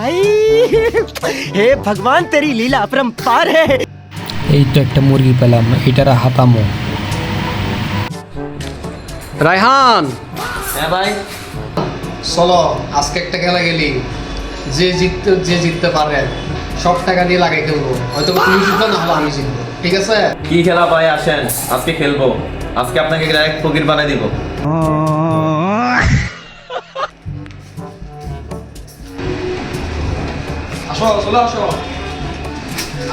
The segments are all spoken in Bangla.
भाई हे भगवान तेरी लीला अपरंपार है। এই তো একটা মুরগি পেলাম, এটার হাতামো। রায়হান, হ্যাঁ ভাই, চলো আজকে একটা খেলা গেলি, যে জিততে পারে সব টাকা দিয়ে লাগাই খেলবো। হয়তো তুমি জিতবে, না হলে আমি জিতবো, ঠিক আছে? কি খেলা ভাই? আসেন আজকে খেলবো। আজকে আপনাকে ডাইরেক্ট ফকির বানাই দিব। আসো, চলে আসো,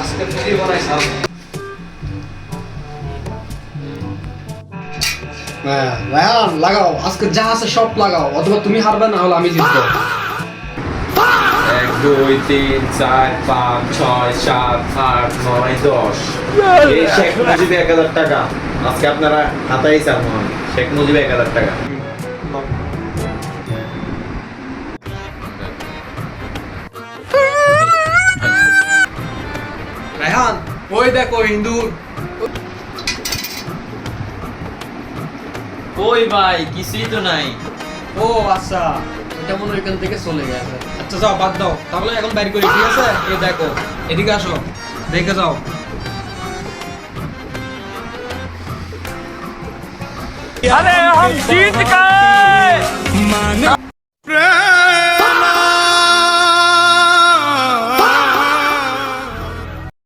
আজকে ফকির বানাইছাম। হ্যাঁ রায়হান, লাগাও, আজকে যা আছে সব লাগাও, অথবা তুমি হারবে, না হলে আমি জিতবো। 1 2 3 4 5 6 7 8 9 10। এই শেখ মুজিব 1000 টাকা আজকে আপনারা হাতাই চান। শেখ মুজিব 1000 টাকা। রায়হান, ওই দেখো হিন্দুর। ওই ভাই কিছুই তো নাই। ও আচ্ছা, এটা মনে হয় এখান থেকে চলে গেছে। আচ্ছা যাও, বাদ দাও, তাহলে এখন বাইর করি, ঠিক আছে? এই দেখো, এদিকে আসো, দেখে যাও। अरे हम जीत गए।